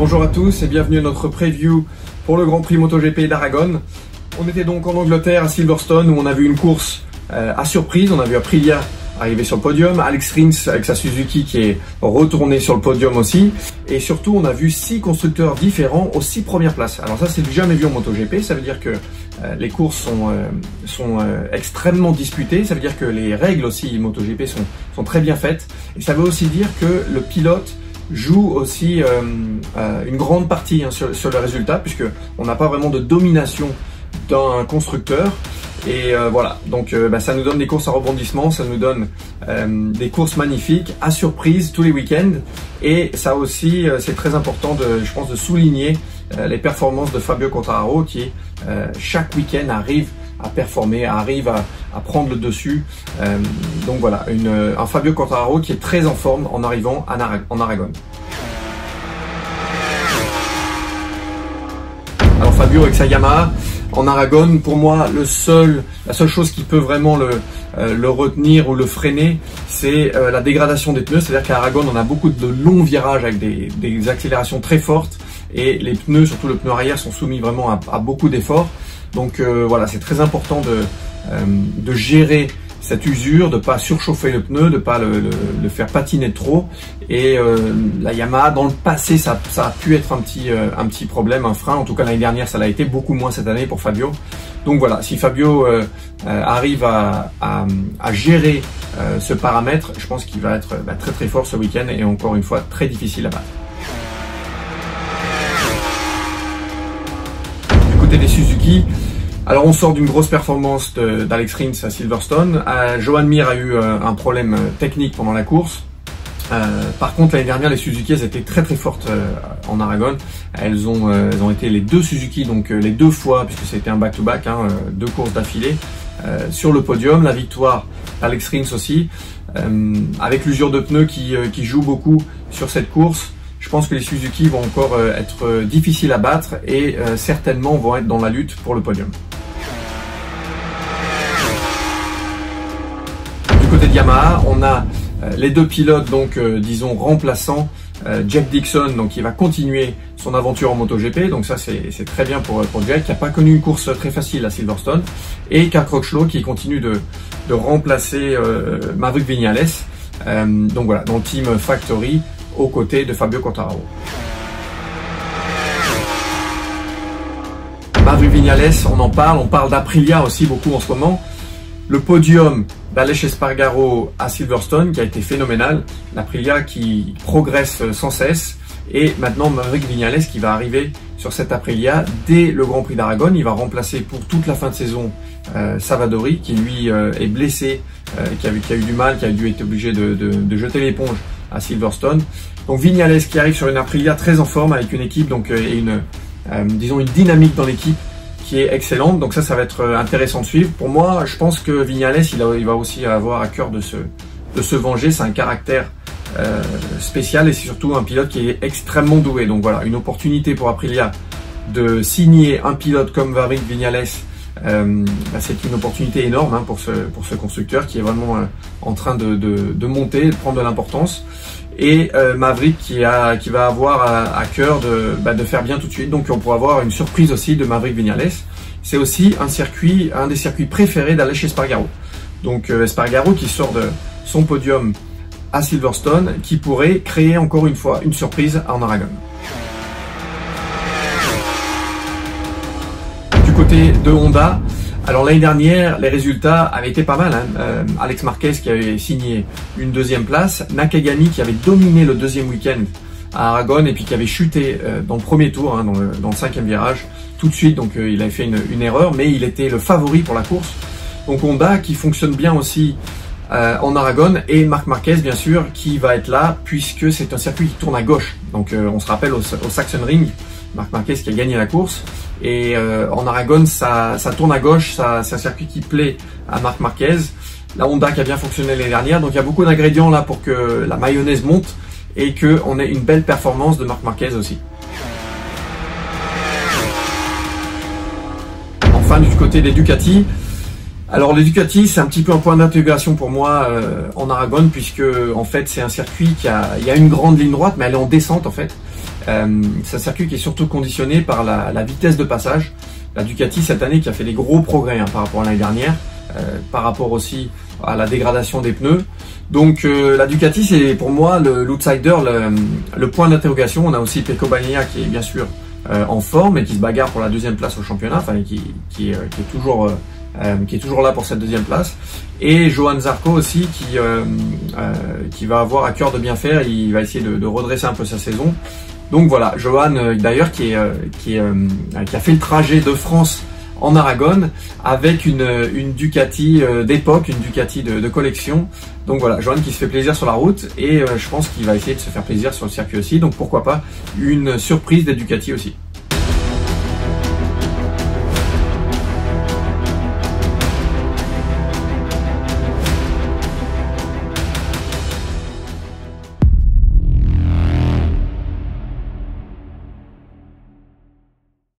Bonjour à tous et bienvenue à notre preview pour le Grand Prix MotoGP d'Aragon. On était donc en Angleterre à Silverstone où on a vu une course à surprise. On a vu Aprilia arriver sur le podium, Alex Rins avec sa Suzuki qui est retourné sur le podium aussi. Et surtout, on a vu 6 constructeurs différents aux 6 premières places. Alors ça, c'est du jamais vu en MotoGP. Ça veut dire que les courses sont extrêmement disputées. Ça veut dire que les règles aussi MotoGP sont très bien faites. Et ça veut aussi dire que le pilote joue aussi une grande partie sur le résultat, puisque on n'a pas vraiment de domination d'un constructeur. Et voilà, donc ça nous donne des courses à rebondissement, ça nous donne des courses magnifiques à surprise tous les week-ends. Et ça aussi, c'est très important je pense, de souligner les performances de Fabio Quartararo qui chaque week-end arrive à performer, arrive à prendre le dessus. Donc voilà, un Fabio Quartararo qui est très en forme en arrivant en Aragon. Alors Fabio avec sa Yamaha en Aragon, pour moi la seule chose qui peut vraiment le retenir ou le freiner, c'est la dégradation des pneus. C'est-à-dire qu'à Aragon, on a beaucoup de longs virages avec des accélérations très fortes et les pneus, surtout le pneu arrière, sont soumis vraiment à beaucoup d'efforts. Donc voilà, c'est très important de gérer cette usure, de pas surchauffer le pneu, de pas le faire patiner trop. Et la Yamaha, dans le passé, ça a pu être un petit problème, un frein. En tout cas, l'année dernière, ça l'a été, beaucoup moins cette année pour Fabio. Donc voilà, si Fabio arrive à gérer ce paramètre, je pense qu'il va être très très fort ce week-end et encore une fois très difficile à battre. Du côté des Suzuki, alors on sort d'une grosse performance d'Alex Rins à Silverstone. Joan Mir a eu un problème technique pendant la course. Par contre, l'année dernière, les Suzuki, elles étaient très très fortes en Aragon. Elles ont été les deux Suzuki, donc les deux fois, puisque c'était un back-to-back, deux courses d'affilée, sur le podium. La victoire d'Alex Rins aussi, avec l'usure de pneus qui joue beaucoup sur cette course. Je pense que les Suzuki vont encore être difficiles à battre et certainement vont être dans la lutte pour le podium. Du côté de Yamaha, on a les deux pilotes, donc disons remplaçants. Jack Dixon, donc qui va continuer son aventure en MotoGP, donc ça c'est très bien pour Jack, qui n'a pas connu une course très facile à Silverstone, et Karl Crutchlow qui continue de remplacer Maverick Viñales, donc voilà, dans le team Factory aux côtés de Fabio Quartararo. Maverick Viñales, on parle d'Aprilia aussi beaucoup en ce moment. Le podium d'Aleix Espargaro à Silverstone qui a été phénoménal, l'Aprilia qui progresse sans cesse, et maintenant Maverick Viñales qui va arriver sur cette Aprilia dès le Grand Prix d'Aragon. Il va remplacer pour toute la fin de saison Savadori qui lui est blessé, qui a eu du mal, qui a dû être obligé de jeter l'éponge à Silverstone. Donc Viñales qui arrive sur une Aprilia très en forme avec une équipe et disons une dynamique dans l'équipe qui est excellente, donc ça va être intéressant de suivre. Pour moi, je pense que Viñales, il va aussi avoir à cœur de se venger. C'est un caractère spécial et c'est surtout un pilote qui est extrêmement doué. Donc voilà, une opportunité pour Aprilia de signer un pilote comme Maverick Viñales. C'est une opportunité énorme pour ce constructeur qui est vraiment en train de monter, de prendre de l'importance. Et Maverick qui va avoir à cœur de faire bien tout de suite. Donc on pourra avoir une surprise aussi de Maverick Viñales. C'est aussi un des circuits préférés d'Aleix Espargaro. Donc Espargaro qui sort de son podium à Silverstone, qui pourrait créer encore une fois une surprise en Aragon. Du côté de Honda, alors l'année dernière, les résultats avaient été pas mal. Alex Marquez qui avait signé une deuxième place, Nakagami qui avait dominé le deuxième week-end à Aragon et puis qui avait chuté dans le premier tour, dans le cinquième virage, tout de suite. Donc il avait fait une erreur, mais il était le favori pour la course. Donc Honda qui fonctionne bien aussi en Aragon, et Marc Marquez bien sûr qui va être là puisque c'est un circuit qui tourne à gauche. Donc on se rappelle au Sachsenring, Marc Marquez qui a gagné la course. Et en Aragon, ça tourne à gauche, c'est un circuit qui plaît à Marc Marquez. La Honda qui a bien fonctionné l'année dernière, donc il y a beaucoup d'ingrédients là pour que la mayonnaise monte et qu'on ait une belle performance de Marc Marquez aussi. Enfin, du côté des Ducati, Alors le Ducati, c'est un petit peu un point d'intégration pour moi en Aragon, puisque en fait c'est un circuit il y a une grande ligne droite, mais elle est en descente en fait. C'est un circuit qui est surtout conditionné par la vitesse de passage. La Ducati cette année qui a fait des gros progrès par rapport à l'année dernière, par rapport aussi à la dégradation des pneus. Donc la Ducati, c'est pour moi l'outsider, le point d'interrogation. On a aussi Pecco Bagnaia qui est bien sûr en forme et qui se bagarre pour la deuxième place au championnat, enfin qui est toujours là pour cette deuxième place. Et Johann Zarco aussi qui va avoir à cœur de bien faire. Il va essayer de redresser un peu sa saison. Donc voilà, Johann d'ailleurs qui a fait le trajet de France en Aragon avec une Ducati d'époque, une Ducati de collection. Donc voilà, Johann qui se fait plaisir sur la route et je pense qu'il va essayer de se faire plaisir sur le circuit aussi. Donc pourquoi pas une surprise des Ducati aussi.